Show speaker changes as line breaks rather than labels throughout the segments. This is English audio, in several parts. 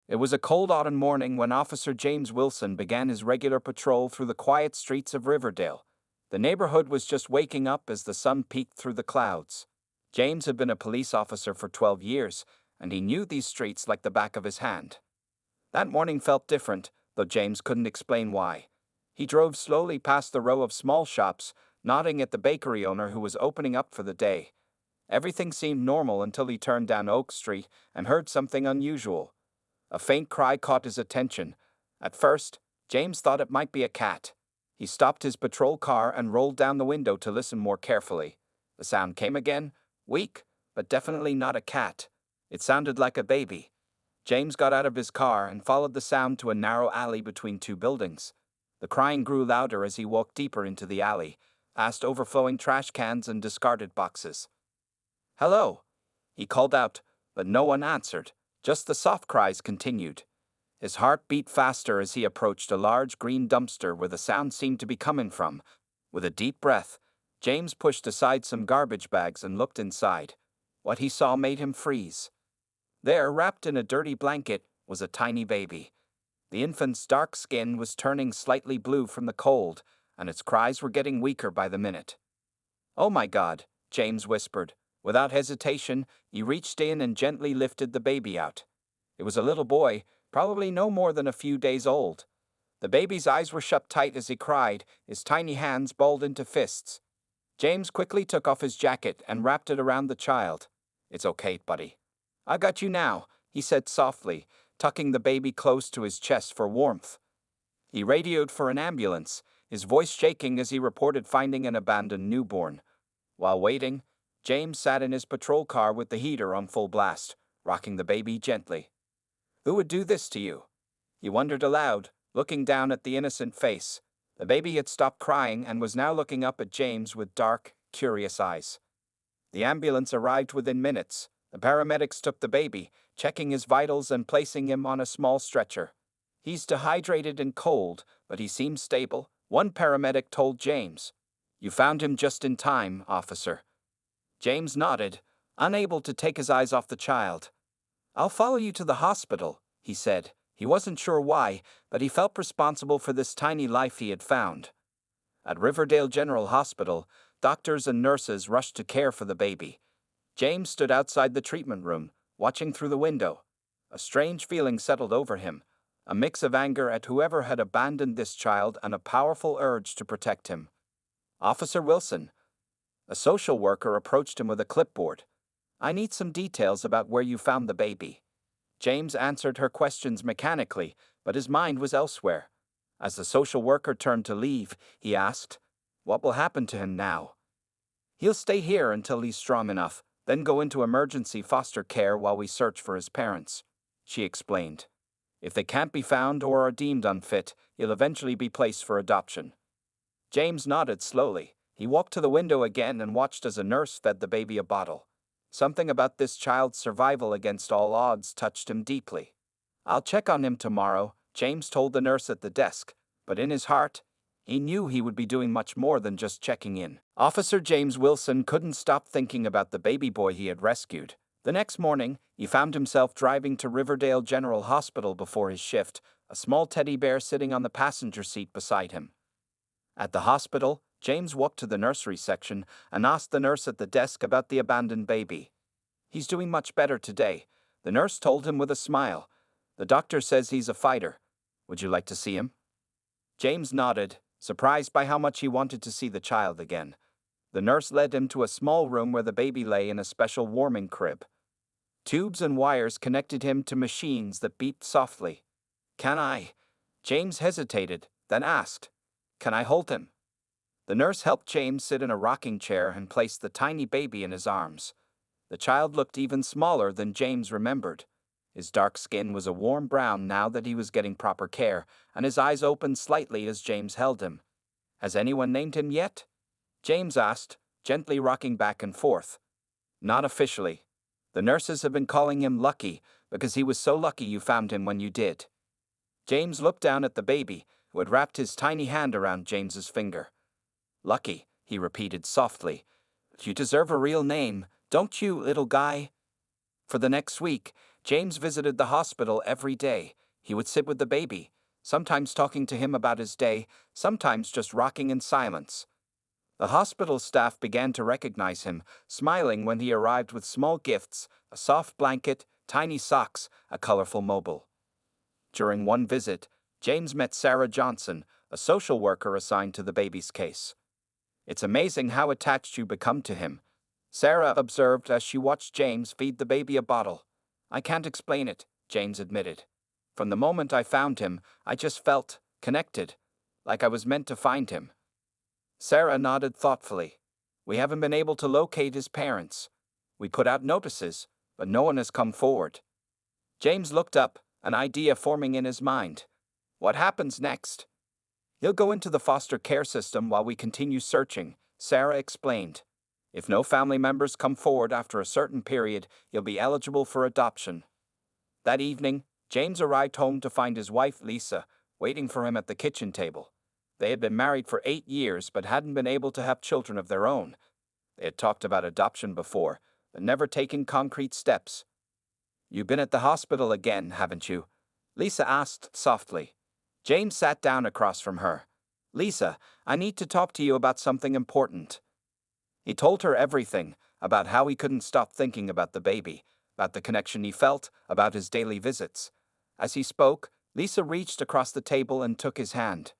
It was a cold autumn morning when Officer James Wilson began his regular patrol through the quiet streets of Riverdale. The neighborhood was just waking up as the sun peeked through the clouds. James had been a police officer for 12 years, and he knew these streets like the back of his hand. That morning felt different, though James couldn't explain why. He drove slowly past the row of small shops, nodding at the bakery owner who was opening up for the day. Everything seemed normal until he turned down Oak Street and heard something unusual. A faint cry caught his attention. At first, James thought it might be a cat. He stopped his patrol car and rolled down the window to listen more carefully. The sound came again, weak, but definitely not a cat. It sounded like a baby. James got out of his car and followed the sound to a narrow alley between two buildings. The crying grew louder as he walked deeper into the alley, past overflowing trash cans and discarded boxes. "Hello," he called out, but no one answered. Just the soft cries continued. His heart beat faster as he approached a large green dumpster where the sound seemed to be coming from. With a deep breath, James pushed aside some garbage bags and looked inside. What he saw made him freeze. There, wrapped in a dirty blanket, was a tiny baby. The infant's dark skin was turning slightly blue from the cold, and its cries were getting weaker by the minute. "Oh my God," James whispered. Without hesitation, he reached in and gently lifted the baby out. It was a little boy, probably no more than a few days old. The baby's eyes were shut tight as he cried, his tiny hands balled into fists. James quickly took off his jacket and wrapped it around the child. "It's okay, buddy. I got you now," he said softly, tucking the baby close to his chest for warmth. He radioed for an ambulance, his voice shaking as he reported finding an abandoned newborn. While waiting, James sat in his patrol car with the heater on full blast, rocking the baby gently. Who would do this to you? He wondered aloud, looking down at the innocent face. The baby had stopped crying and was now looking up at James with dark, curious eyes. The ambulance arrived within minutes. The paramedics took the baby, checking his vitals and placing him on a small stretcher. "He's dehydrated and cold, but he seems stable," one paramedic told James. "You found him just in time, officer." James nodded, unable to take his eyes off the child. "I'll follow you to the hospital," he said. He wasn't sure why, but he felt responsible for this tiny life he had found. At Riverdale General Hospital, doctors and nurses rushed to care for the baby. James stood outside the treatment room, watching through the window. A strange feeling settled over him, a mix of anger at whoever had abandoned this child and a powerful urge to protect him. "Officer Wilson." A social worker approached him with a clipboard. "I need some details about where you found the baby." James answered her questions mechanically, but his mind was elsewhere. As the social worker turned to leave, he asked, "What will happen to him now?" "He'll stay here until he's strong enough, then go into emergency foster care while we search for his parents," she explained. "If they can't be found or are deemed unfit, he'll eventually be placed for adoption." James nodded slowly. He walked to the window again and watched as a nurse fed the baby a bottle. Something about this child's survival against all odds touched him deeply. "I'll check on him tomorrow," James told the nurse at the desk, but in his heart, he knew he would be doing much more than just checking in. Officer James Wilson couldn't stop thinking about the baby boy he had rescued. The next morning, he found himself driving to Riverdale General Hospital before his shift, a small teddy bear sitting on the passenger seat beside him. At the hospital, James walked to the nursery section and asked the nurse at the desk about the abandoned baby. "He's doing much better today," the nurse told him with a smile. "The doctor says he's a fighter. Would you like to see him?" James nodded, surprised by how much he wanted to see the child again. The nurse led him to a small room where the baby lay in a special warming crib. Tubes and wires connected him to machines that beeped softly. "Can I?" James hesitated, then asked, "Can I hold him?" The nurse helped James sit in a rocking chair and placed the tiny baby in his arms. The child looked even smaller than James remembered. His dark skin was a warm brown now that he was getting proper care, and his eyes opened slightly as James held him. "Has anyone named him yet?" James asked, gently rocking back and forth. "Not officially. The nurses have been calling him Lucky because he was so lucky you found him when you did." James looked down at the baby, who had wrapped his tiny hand around James's finger. "Lucky," he repeated softly. "You deserve a real name, don't you, little guy?" For the next week, James visited the hospital every day. He would sit with the baby, sometimes talking to him about his day, sometimes just rocking in silence. The hospital staff began to recognize him, smiling when he arrived with small gifts, a soft blanket, tiny socks, a colorful mobile. During one visit, James met Sarah Johnson, a social worker assigned to the baby's case. "It's amazing how attached you become to him," Sarah observed as she watched James feed the baby a bottle. "I can't explain it," James admitted. "From the moment I found him, I just felt connected, like I was meant to find him." Sarah nodded thoughtfully. "We haven't been able to locate his parents. We put out notices, but no one has come forward." James looked up, an idea forming in his mind. "What happens next?" "He'll go into the foster care system while we continue searching," Sarah explained. "If no family members come forward after a certain period, he'll be eligible for adoption." That evening, James arrived home to find his wife, Lisa, waiting for him at the kitchen table. They had been married for 8 years but hadn't been able to have children of their own. They had talked about adoption before, but never taken concrete steps. "You've been at the hospital again, haven't you?" Lisa asked softly. James sat down across from her. "Lisa, I need to talk to you about something important." He told her everything, about how he couldn't stop thinking about the baby, about the connection he felt, about his daily visits. As he spoke, Lisa reached across the table and took his hand.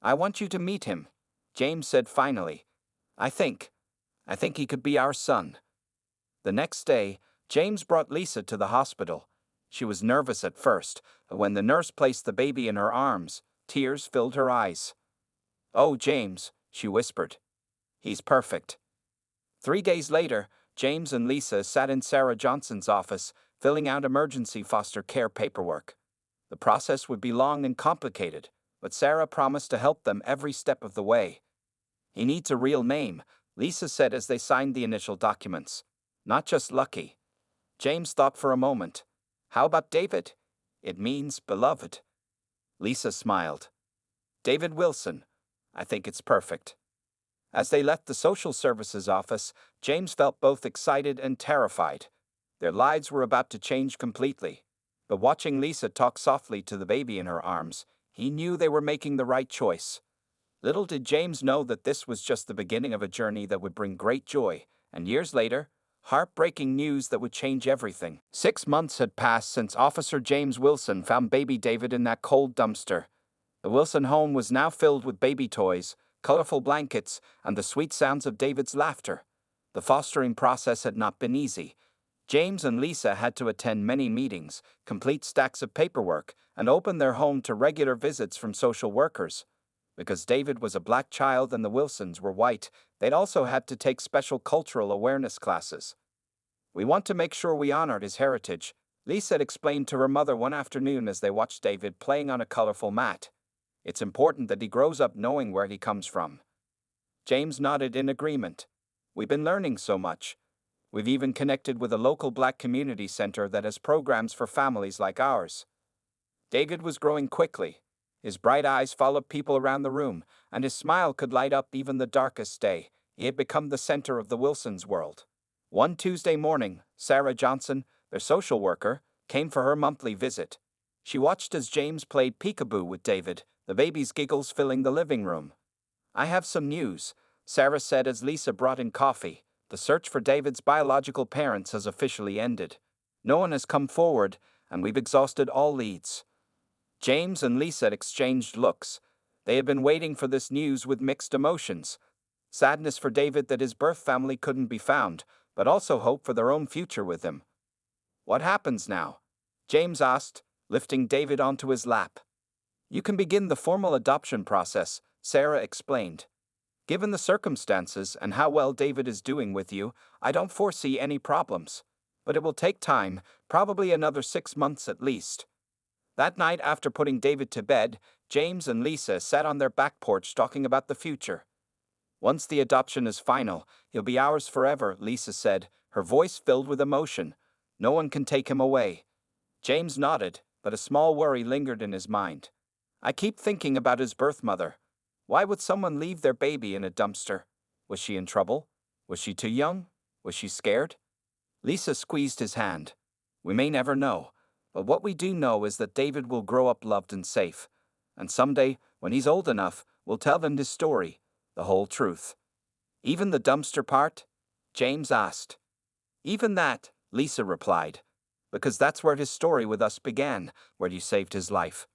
"I want you to meet him," James said finally. I think he could be our son." The next day, James brought Lisa to the hospital. She was nervous at first, but when the nurse placed the baby in her arms, tears filled her eyes. "Oh, James," she whispered. "He's perfect." 3 days later, James and Lisa sat in Sarah Johnson's office, filling out emergency foster care paperwork. The process would be long and complicated, but Sarah promised to help them every step of the way. "He needs a real name," Lisa said as they signed the initial documents. "Not just Lucky." James thought for a moment. "How about David? It means beloved." Lisa smiled. "David Wilson. I think it's perfect." As they left the social services office, James felt both excited and terrified. Their lives were about to change completely. But watching Lisa talk softly to the baby in her arms, he knew they were making the right choice. Little did James know that this was just the beginning of a journey that would bring great joy, and years later, heartbreaking news that would change everything. 6 months had passed since Officer James Wilson found baby David in that cold dumpster. The Wilson home was now filled with baby toys, colorful blankets, and the sweet sounds of David's laughter. The fostering process had not been easy. James and Lisa had to attend many meetings, complete stacks of paperwork, and open their home to regular visits from social workers. Because David was a black child and the Wilsons were white, they'd also had to take special cultural awareness classes. "We want to make sure we honored his heritage," Lisa had explained to her mother one afternoon as they watched David playing on a colorful mat. "It's important that he grows up knowing where he comes from." James nodded in agreement. "We've been learning so much. We've even connected with a local black community center that has programs for families like ours." David was growing quickly. His bright eyes followed people around the room, and his smile could light up even the darkest day. He had become the center of the Wilsons' world. One Tuesday morning, Sarah Johnson, their social worker, came for her monthly visit. She watched as James played peekaboo with David, the baby's giggles filling the living room. "I have some news," Sarah said as Lisa brought in coffee. "The search for David's biological parents has officially ended. No one has come forward, and we've exhausted all leads." James and Lisa exchanged looks. They had been waiting for this news with mixed emotions. Sadness for David that his birth family couldn't be found, but also hope for their own future with him. "What happens now?" James asked, lifting David onto his lap. "You can begin the formal adoption process," Sarah explained. "Given the circumstances and how well David is doing with you, I don't foresee any problems. But it will take time, probably another 6 months at least." That night, after putting David to bed, James and Lisa sat on their back porch talking about the future. "Once the adoption is final, he'll be ours forever," Lisa said, her voice filled with emotion. "No one can take him away." James nodded, but a small worry lingered in his mind. "I keep thinking about his birth mother. Why would someone leave their baby in a dumpster? Was she in trouble? Was she too young? Was she scared?" Lisa squeezed his hand. We may never know, but what we do know is that David will grow up loved and safe. And someday, when he's old enough, we'll tell them his story, the whole truth. Even the dumpster part? James asked. Even that, Lisa replied. Because that's where his story with us began, where you saved his life.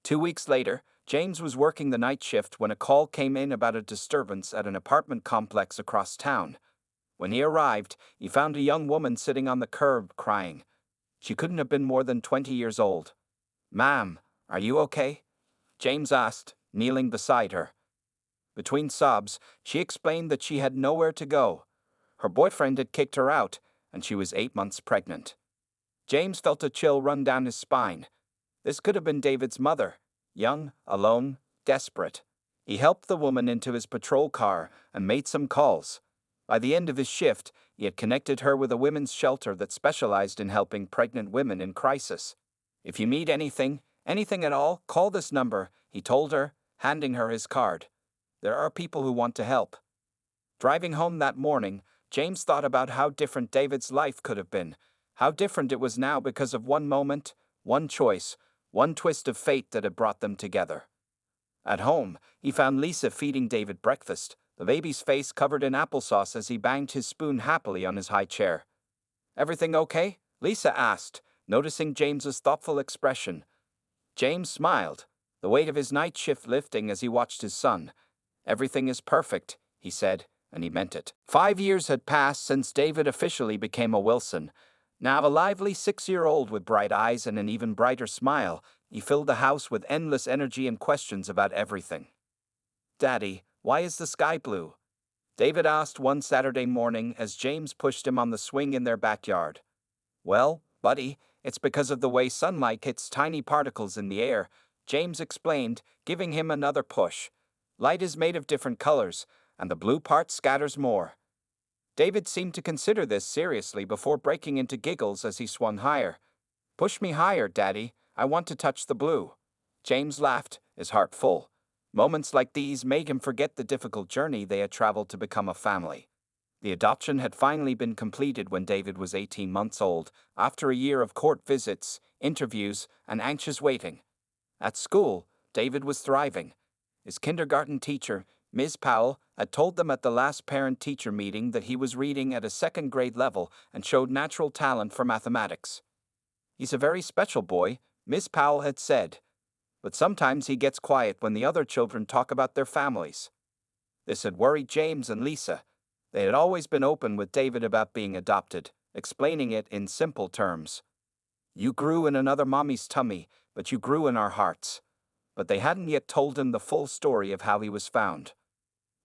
2 weeks later, James was working the night shift when a call came in about a disturbance at an apartment complex across town. When he arrived, he found a young woman sitting on the curb crying. She couldn't have been more than 20 years old. "Ma'am, are you okay?" James asked, kneeling beside her. Between sobs, she explained that she had nowhere to go. Her boyfriend had kicked her out, and she was 8 months pregnant. James felt a chill run down his spine. This could have been David's mother, young, alone, desperate. He helped the woman into his patrol car and made some calls. By the end of his shift, he had connected her with a women's shelter that specialized in helping pregnant women in crisis. "If you need anything at all, call this number," he told her, handing her his card. "There are people who want to help." Driving home that morning, James thought about how different David's life could have been, how different it was now because of one moment, one choice, one twist of fate that had brought them together. At home, he found Lisa feeding David breakfast, the baby's face covered in applesauce as he banged his spoon happily on his high chair. "Everything okay?" Lisa asked, noticing James's thoughtful expression. James smiled, the weight of his night shift lifting as he watched his son. "Everything is perfect," he said, and he meant it. 5 years had passed since David officially became a Wilson. Now a lively 6-year-old with bright eyes and an even brighter smile, he filled the house with endless energy and questions about everything. "Daddy, why is the sky blue?" David asked one Saturday morning as James pushed him on the swing in their backyard. "Well, buddy, it's because of the way sunlight hits tiny particles in the air," James explained, giving him another push. "Light is made of different colors, and the blue part scatters more." David seemed to consider this seriously before breaking into giggles as he swung higher. "Push me higher, Daddy. I want to touch the blue." James laughed, his heart full. Moments like these made him forget the difficult journey they had traveled to become a family. The adoption had finally been completed when David was 18 months old, after a year of court visits, interviews, and anxious waiting. At school, David was thriving. His kindergarten teacher, Ms. Powell, had told them at the last parent-teacher meeting that he was reading at a second-grade level and showed natural talent for mathematics. "He's a very special boy," Ms. Powell had said, "but sometimes he gets quiet when the other children talk about their families." This had worried James and Lisa. They had always been open with David about being adopted, explaining it in simple terms. "You grew in another mommy's tummy, but you grew in our hearts." But they hadn't yet told him the full story of how he was found.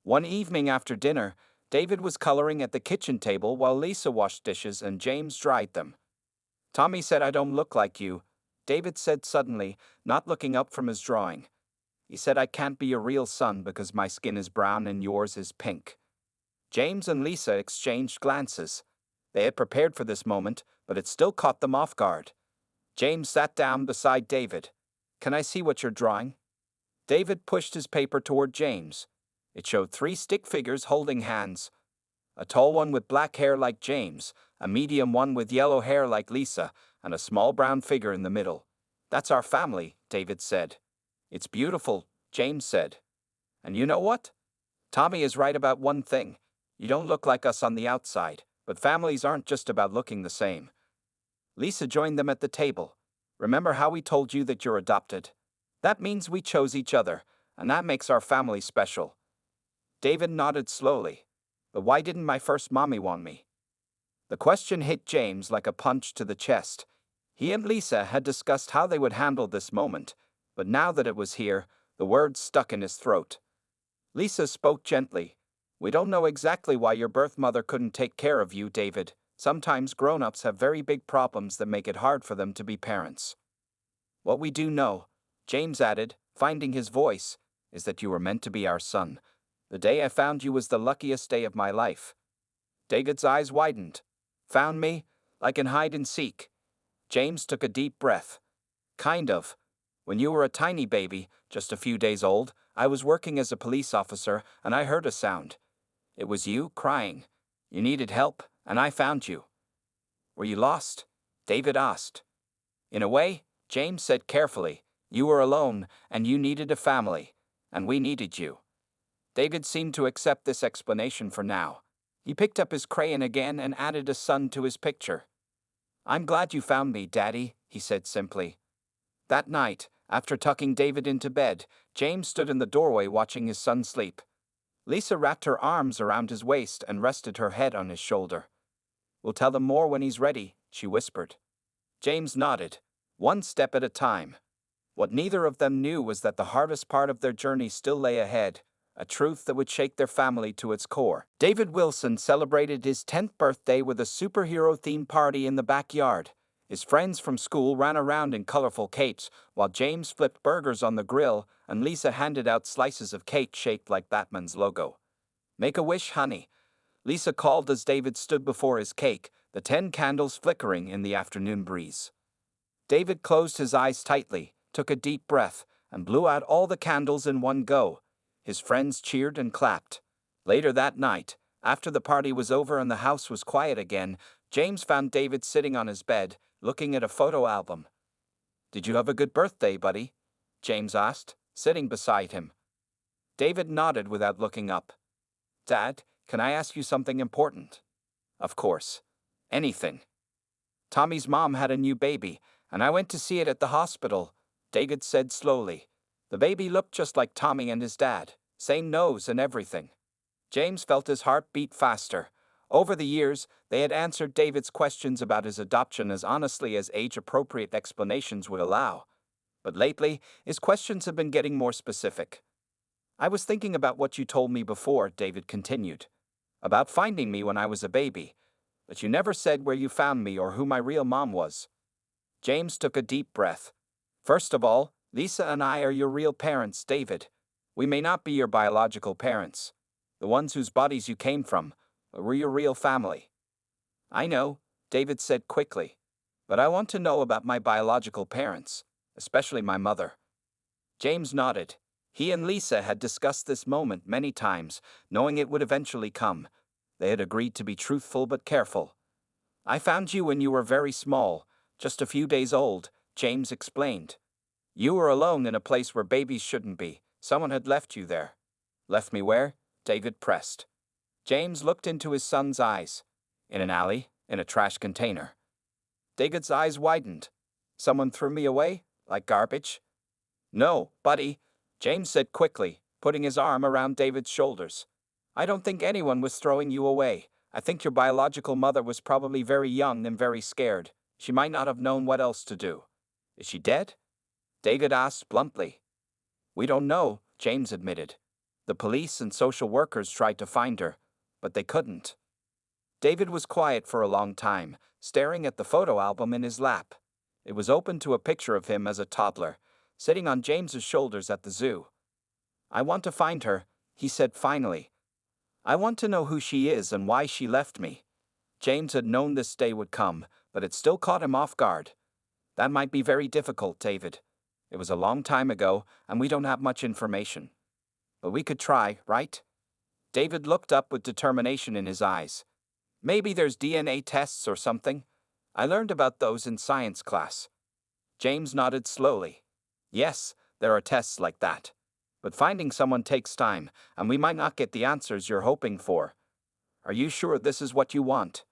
One evening after dinner, David was coloring at the kitchen table while Lisa washed dishes and James dried them. "Tommy said I don't look like you," David said suddenly, not looking up from his drawing. "He said I can't be your real son because my skin is brown and yours is pink." James and Lisa exchanged glances. They had prepared for this moment, but it still caught them off guard. James sat down beside David. "Can I see what you're drawing?" David pushed his paper toward James. It showed 3 stick figures holding hands. A tall one with black hair like James, a medium one with yellow hair like Lisa, and a small brown figure in the middle. "That's our family," David said. "It's beautiful," James said. "And you know what? Tommy is right about one thing. You don't look like us on the outside, but families aren't just about looking the same." Lisa joined them at the table. "Remember how we told you that you're adopted? That means we chose each other, and that makes our family special." David nodded slowly. "But why didn't my first mommy want me?" The question hit James like a punch to the chest. He and Lisa had discussed how they would handle this moment, but now that it was here, the words stuck in his throat. Lisa spoke gently. "We don't know exactly why your birth mother couldn't take care of you, David. Sometimes grown-ups have very big problems that make it hard for them to be parents. What we do know," James added, finding his voice, "is that you were meant to be our son. The day I found you was the luckiest day of my life." David's eyes widened. "Found me? Like in hide and seek?" James took a deep breath. "Kind of. When you were a tiny baby, just a few days old, I was working as a police officer and I heard a sound. It was you crying. You needed help, and I found you." "Were you lost?" David asked. In a way, James said carefully, you were alone, and you needed a family, and we needed you. David seemed to accept this explanation for now. He picked up his crayon again and added a sun to his picture. I'm glad you found me, Daddy, he said simply. That night, after tucking David into bed, James stood in the doorway watching his son sleep. Lisa wrapped her arms around his waist and rested her head on his shoulder. We'll tell him more when he's ready, she whispered. James nodded, one step at a time. What neither of them knew was that the hardest part of their journey still lay ahead, a truth that would shake their family to its core. David Wilson celebrated his 10th birthday with a superhero-themed party in the backyard. His friends from school ran around in colorful capes, while James flipped burgers on the grill and Lisa handed out slices of cake shaped like Batman's logo. Make a wish, honey, Lisa called as David stood before his cake, the 10 candles flickering in the afternoon breeze. David closed his eyes tightly, took a deep breath, and blew out all the candles in one go. His friends cheered and clapped. Later that night, after the party was over and the house was quiet again, James found David sitting on his bed, looking at a photo album. Did you have a good birthday, buddy? James asked, sitting beside him. David nodded without looking up. Dad, can I ask you something important? Of course. Anything. Tommy's mom had a new baby, and I went to see it at the hospital, David said slowly. The baby looked just like Tommy and his dad, same nose and everything. James felt his heart beat faster. Over the years, they had answered David's questions about his adoption as honestly as age-appropriate explanations would allow. But lately, his questions have been getting more specific. I was thinking about what you told me before, David continued. About finding me when I was a baby. But you never said where you found me or who my real mom was. James took a deep breath. First of all, Lisa and I are your real parents, David. We may not be your biological parents. The ones whose bodies you came from, but we're your real family. I know, David said quickly. But I want to know about my biological parents, especially my mother. James nodded. He and Lisa had discussed this moment many times, knowing it would eventually come. They had agreed to be truthful but careful. I found you when you were very small, just a few days old, James explained. You were alone in a place where babies shouldn't be. Someone had left you there. Left me where? David pressed. James looked into his son's eyes. In an alley, in a trash container. David's eyes widened. Someone threw me away? Like garbage? No, buddy, James said quickly, putting his arm around David's shoulders. I don't think anyone was throwing you away. I think your biological mother was probably very young and very scared. She might not have known what else to do. Is she dead? David asked bluntly. We don't know, James admitted. The police and social workers tried to find her, but they couldn't. David was quiet for a long time, staring at the photo album in his lap. It was open to a picture of him as a toddler, sitting on James's shoulders at the zoo. I want to find her, he said finally. I want to know who she is and why she left me. James had known this day would come, but it still caught him off guard. That might be very difficult, David. It was a long time ago, and we don't have much information. But we could try, right? David looked up with determination in his eyes. Maybe there's DNA tests or something. I learned about those in science class. James nodded slowly. Yes, there are tests like that. But finding someone takes time, and we might not get the answers you're hoping for. Are you sure this is what you want?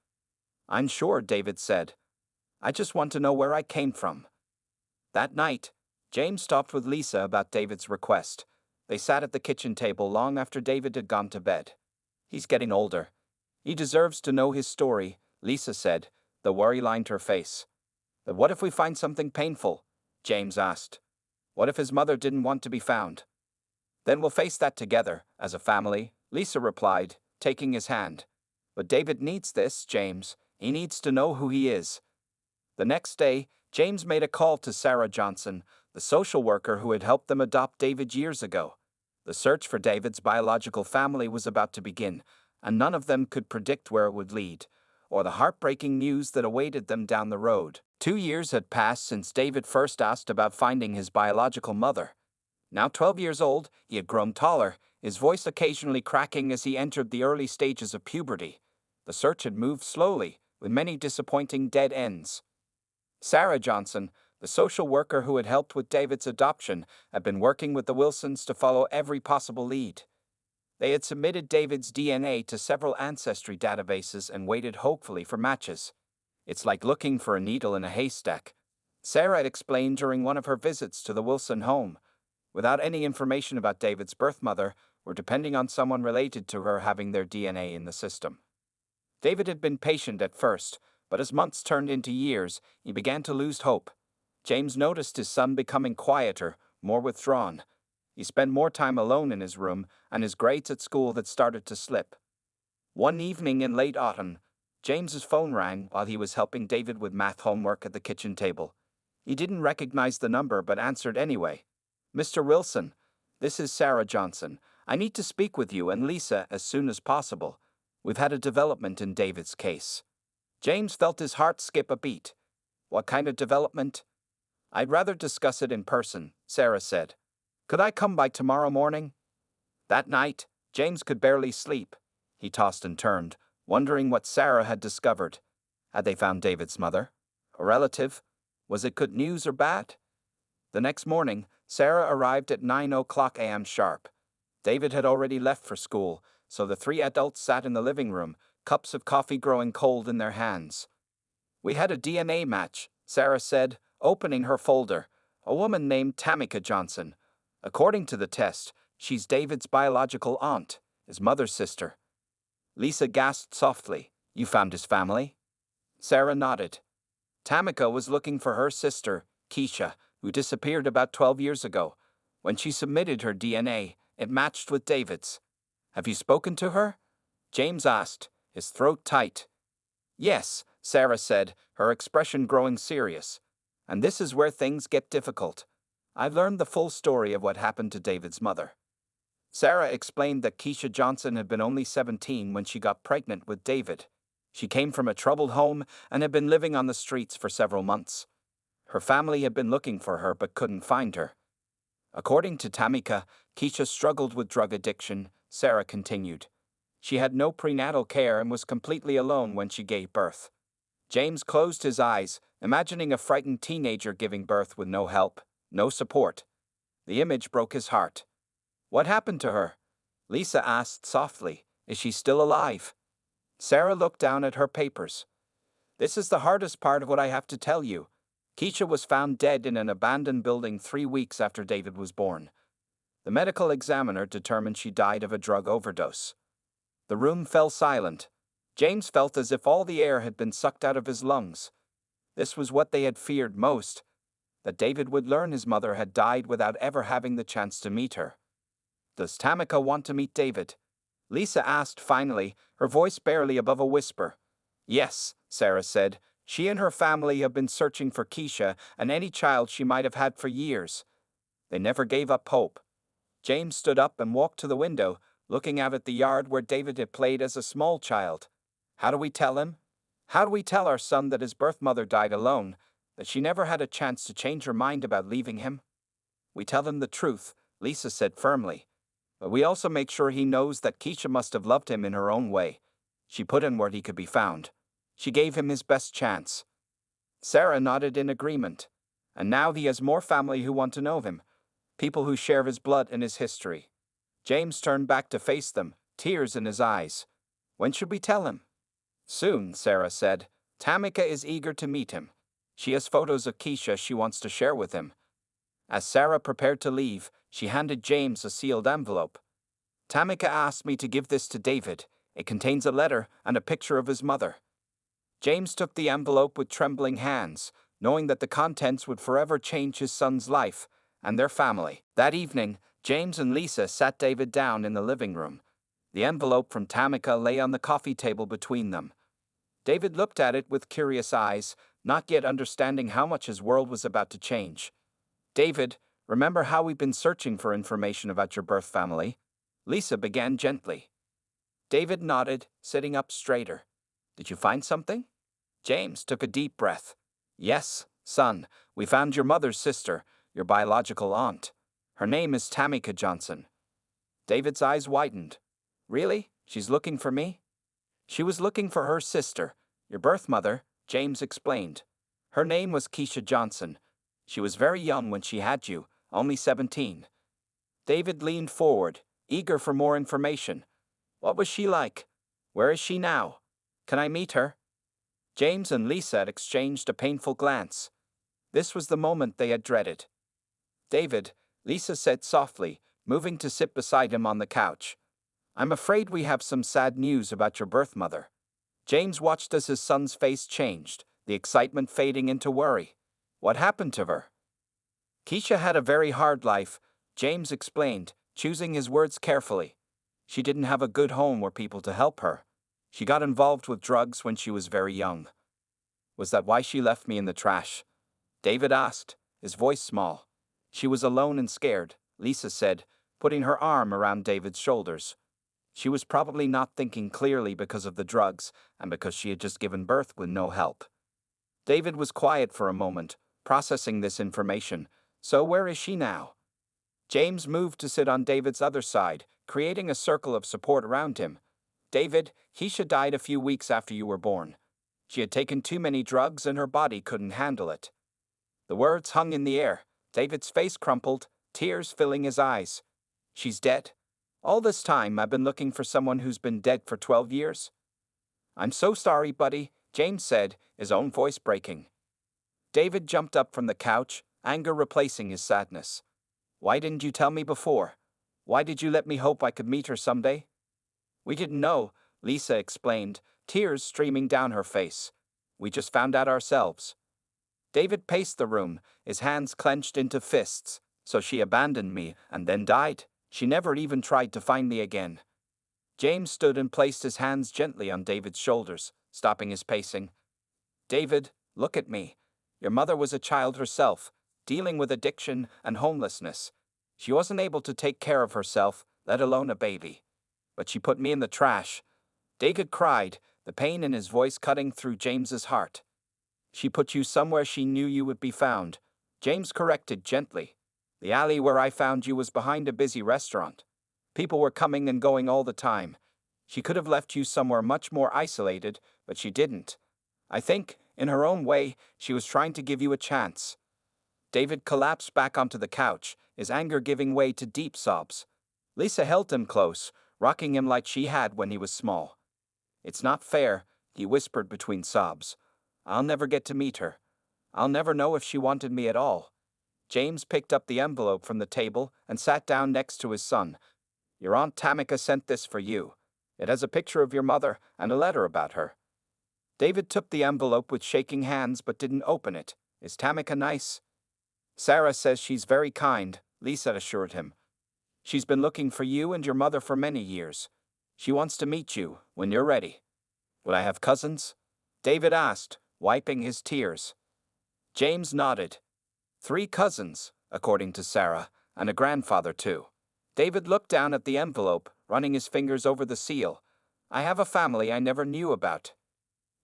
I'm sure, David said. I just want to know where I came from. That night, James talked with Lisa about David's request. They sat at the kitchen table long after David had gone to bed. He's getting older. He deserves to know his story, Lisa said. The worry lined her face. But what if we find something painful? James asked. What if his mother didn't want to be found? Then we'll face that together, as a family, Lisa replied, taking his hand. But David needs this, James. He needs to know who he is. The next day, James made a call to Sarah Johnson, the social worker who had helped them adopt David years ago. The search for David's biological family was about to begin, and none of them could predict where it would lead, or the heartbreaking news that awaited them down the road. 2 years had passed since David first asked about finding his biological mother. Now 12 years old, he had grown taller, his voice occasionally cracking as he entered the early stages of puberty. The search had moved slowly, with many disappointing dead ends. Sarah Johnson, the social worker who had helped with David's adoption, had been working with the Wilsons to follow every possible lead. They had submitted David's DNA to several ancestry databases and waited hopefully for matches. It's like looking for a needle in a haystack, Sarah had explained during one of her visits to the Wilson home. Without any information about David's birth mother, or depending on someone related to her having their DNA in the system. David had been patient at first, but as months turned into years, he began to lose hope. James noticed his son becoming quieter, more withdrawn. He spent more time alone in his room, and his grades at school had started to slip. One evening in late autumn, James's phone rang while he was helping David with math homework at the kitchen table. He didn't recognize the number but answered anyway. "Mr. Wilson, this is Sarah Johnson. I need to speak with you and Lisa as soon as possible. We've had a development in David's case." James felt his heart skip a beat. "What kind of development?" "I'd rather discuss it in person," Sarah said. "Could I come by tomorrow morning?" That night, James could barely sleep. He tossed and turned, wondering what Sarah had discovered. Had they found David's mother? A relative? Was it good news or bad? The next morning, Sarah arrived at 9 a.m. sharp. David had already left for school, so the three adults sat in the living room, cups of coffee growing cold in their hands. "We had a DNA match," Sarah said, opening her folder. "A woman named Tamika Johnson. According to the test, she's David's biological aunt, his mother's sister." Lisa gasped softly. "You found his family?" Sarah nodded. Tamika was looking for her sister, Keisha, who disappeared about 12 years ago. When she submitted her DNA, it matched with David's. "Have you spoken to her?" James asked, his throat tight. "Yes," Sarah said, her expression growing serious. "And this is where things get difficult. I've learned the full story of what happened to David's mother." Sarah explained that Keisha Johnson had been only 17 when she got pregnant with David. She came from a troubled home and had been living on the streets for several months. Her family had been looking for her but couldn't find her. According to Tamika, Keisha struggled with drug addiction, Sarah continued. She had no prenatal care and was completely alone when she gave birth. James closed his eyes, imagining a frightened teenager giving birth with no help, no support. The image broke his heart. "What happened to her?" Lisa asked softly. "Is she still alive?" Sarah looked down at her papers. "This is the hardest part of what I have to tell you. Keisha was found dead in an abandoned building 3 weeks after David was born. The medical examiner determined she died of a drug overdose." The room fell silent. James felt as if all the air had been sucked out of his lungs. This was what they had feared most, that David would learn his mother had died without ever having the chance to meet her. "Does Tamika want to meet David?" Lisa asked finally, her voice barely above a whisper. "Yes," Sarah said. "She and her family have been searching for Keisha and any child she might have had for years. They never gave up hope." James stood up and walked to the window, looking out at the yard where David had played as a small child. "How do we tell him? How do we tell our son that his birth mother died alone, that she never had a chance to change her mind about leaving him?" "We tell him the truth," Lisa said firmly. "But we also make sure he knows that Keisha must have loved him in her own way. She put him where he could be found. She gave him his best chance." Sarah nodded in agreement. "And now he has more family who want to know him, people who share his blood and his history." James turned back to face them, tears in his eyes. "When should we tell him?" "Soon," Sarah said. "Tamika is eager to meet him. She has photos of Keisha she wants to share with him." As Sarah prepared to leave, she handed James a sealed envelope. "Tamika asked me to give this to David. It contains a letter and a picture of his mother." James took the envelope with trembling hands, knowing that the contents would forever change his son's life and their family. That evening, James and Lisa sat David down in the living room. The envelope from Tamika lay on the coffee table between them. David looked at it with curious eyes, not yet understanding how much his world was about to change. "David, remember how we've been searching for information about your birth family?" Lisa began gently. David nodded, sitting up straighter. "Did you find something?" James took a deep breath. "Yes, son, we found your mother's sister, your biological aunt. Her name is Tamika Johnson." David's eyes widened. "Really? She's looking for me?" "She was looking for her sister, your birth mother," James explained. Her name was Keisha Johnson. She was very young when she had you, only 17. David leaned forward, eager for more information. What was she like? Where is she now? Can I meet her? James and Lisa had exchanged a painful glance. This was the moment they had dreaded. David, Lisa said softly, moving to sit beside him on the couch. I'm afraid we have some sad news about your birth mother. James watched as his son's face changed, the excitement fading into worry. What happened to her? Keisha had a very hard life, James explained, choosing his words carefully. She didn't have a good home or people to help her. She got involved with drugs when she was very young. Was that why she left me in the trash? David asked, his voice small. She was alone and scared, Lisa said, putting her arm around David's shoulders. She was probably not thinking clearly because of the drugs and because she had just given birth with no help. David was quiet for a moment, processing this information. So where is she now? James moved to sit on David's other side, creating a circle of support around him. David, Keisha died a few weeks after you were born. She had taken too many drugs and her body couldn't handle it. The words hung in the air. David's face crumpled, tears filling his eyes. She's dead? All this time I've been looking for someone who's been dead for 12 years? I'm so sorry, buddy, James said, his own voice breaking. David jumped up from the couch, anger replacing his sadness. Why didn't you tell me before? Why did you let me hope I could meet her someday? We didn't know, Lisa explained, tears streaming down her face. We just found out ourselves. David paced the room, his hands clenched into fists. So she abandoned me and then died. She never even tried to find me again. James stood and placed his hands gently on David's shoulders, stopping his pacing. David, look at me. Your mother was a child herself, dealing with addiction and homelessness. She wasn't able to take care of herself, let alone a baby. But she put me in the trash. David cried, the pain in his voice cutting through James's heart. She put you somewhere she knew you would be found. James corrected gently. The alley where I found you was behind a busy restaurant. People were coming and going all the time. She could have left you somewhere much more isolated, but she didn't. I think, in her own way, she was trying to give you a chance. David collapsed back onto the couch, his anger giving way to deep sobs. Lisa held him close, rocking him like she had when he was small. It's not fair, he whispered between sobs. I'll never get to meet her. I'll never know if she wanted me at all. James picked up the envelope from the table and sat down next to his son. Your Aunt Tamika sent this for you. It has a picture of your mother and a letter about her. David took the envelope with shaking hands but didn't open it. Is Tamika nice? Sarah says she's very kind, Lisa assured him. She's been looking for you and your mother for many years. She wants to meet you when you're ready. Will I have cousins? David asked, wiping his tears. James nodded. 3 cousins, according to Sarah, and a grandfather too. David looked down at the envelope, running his fingers over the seal. I have a family I never knew about.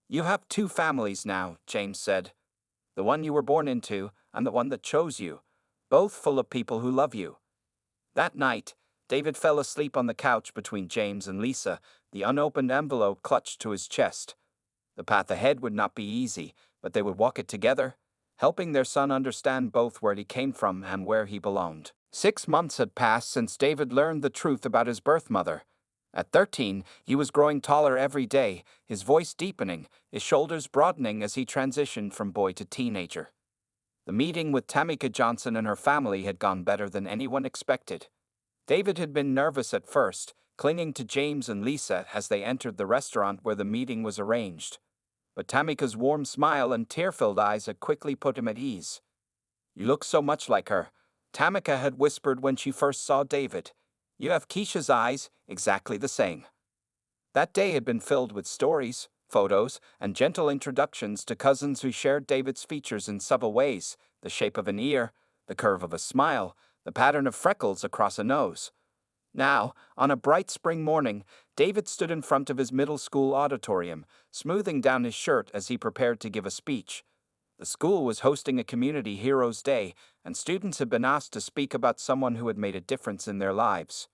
You have 2 families now, James said. The one you were born into and the one that chose you, both full of people who love you. That night, David fell asleep on the couch between James and Lisa, the unopened envelope clutched to his chest. The path ahead would not be easy, but they would walk it together, helping their son understand both where he came from and where he belonged. 6 months had passed since David learned the truth about his birth mother. At 13, he was growing taller every day, his voice deepening, his shoulders broadening as he transitioned from boy to teenager. The meeting with Tamika Johnson and her family had gone better than anyone expected. David had been nervous at first, clinging to James and Lisa as they entered the restaurant where the meeting was arranged. But Tamika's warm smile and tear-filled eyes had quickly put him at ease. You look so much like her, Tamika had whispered when she first saw David. You have Keisha's eyes, exactly the same. That day had been filled with stories, photos, and gentle introductions to cousins who shared David's features in subtle ways, the shape of an ear, the curve of a smile, the pattern of freckles across a nose. Now, on a bright spring morning, David stood in front of his middle school auditorium, smoothing down his shirt as he prepared to give a speech. The school was hosting a Community Heroes Day, and students had been asked to speak about someone who had made a difference in their lives.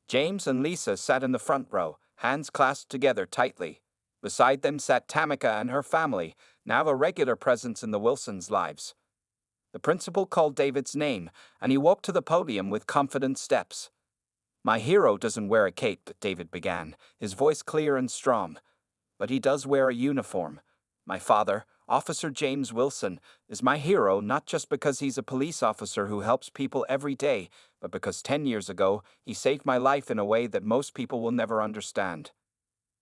James and Lisa sat in the front row, hands clasped together tightly. Beside them sat Tamika and her family, now a regular presence in the Wilsons' lives. The principal called David's name, and he walked to the podium with confident steps. "My hero doesn't wear a cape," David began, his voice clear and strong. "But he does wear a uniform. My father, Officer James Wilson, is my hero not just because he's a police officer who helps people every day, but because 10 years ago he saved my life in a way that most people will never understand."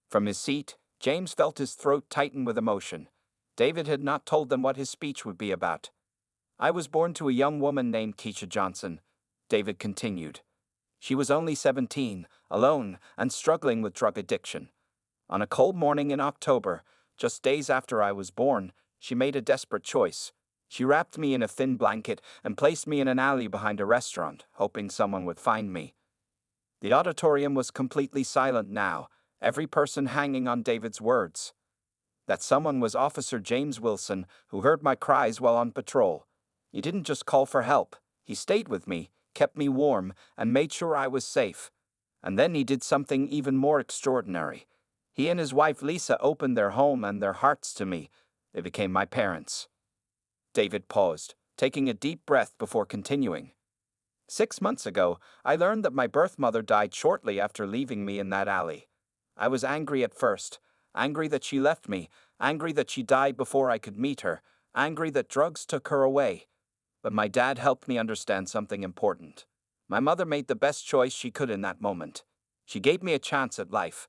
From his seat, James felt his throat tighten with emotion. David had not told them what his speech would be about. "I was born to a young woman named Keisha Johnson," David continued. "She was only 17, alone, and struggling with drug addiction. On a cold morning in October, just days after I was born, she made a desperate choice. She wrapped me in a thin blanket and placed me in an alley behind a restaurant, hoping someone would find me." The auditorium was completely silent now, every person hanging on David's words. That someone was Officer James Wilson, who heard my cries while on patrol. He didn't just call for help, he stayed with me, kept me warm, and made sure I was safe. And then he did something even more extraordinary. He and his wife Lisa opened their home and their hearts to me. They became my parents. David paused, taking a deep breath before continuing. 6 months ago, I learned that my birth mother died shortly after leaving me in that alley. I was angry at first, angry that she left me, angry that she died before I could meet her, angry that drugs took her away. But my dad helped me understand something important. My mother made the best choice she could in that moment. She gave me a chance at life.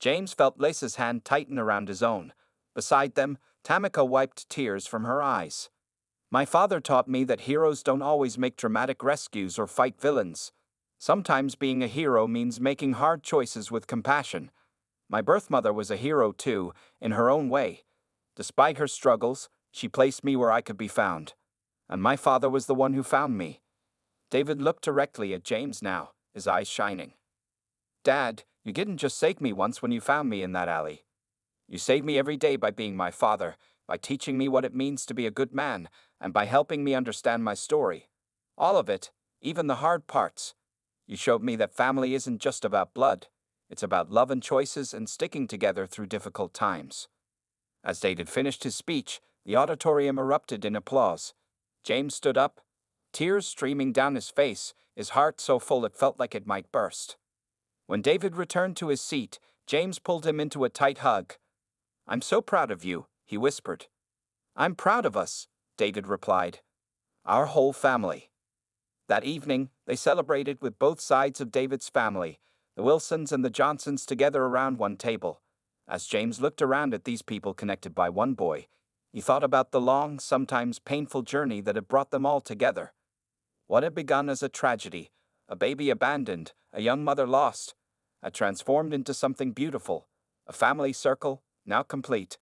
James felt Lisa's hand tighten around his own. Beside them, Tamika wiped tears from her eyes. "My father taught me that heroes don't always make dramatic rescues or fight villains. Sometimes being a hero means making hard choices with compassion. My birth mother was a hero too, in her own way. Despite her struggles, she placed me where I could be found. And my father was the one who found me." David looked directly at James now, his eyes shining. "Dad, you didn't just save me once when you found me in that alley. You saved me every day by being my father, by teaching me what it means to be a good man, and by helping me understand my story. All of it, even the hard parts. You showed me that family isn't just about blood. It's about love and choices and sticking together through difficult times." As David finished his speech, the auditorium erupted in applause. James stood up, tears streaming down his face, his heart so full it felt like it might burst. When David returned to his seat, James pulled him into a tight hug. "I'm so proud of you," he whispered. "I'm proud of us," David replied. "Our whole family." That evening, they celebrated with both sides of David's family, the Wilsons and the Johnsons, together around one table. As James looked around at these people connected by one boy, he thought about the long, sometimes painful journey that had brought them all together. What had begun as a tragedy, a baby abandoned, a young mother lost, had transformed into something beautiful, a family circle, now complete.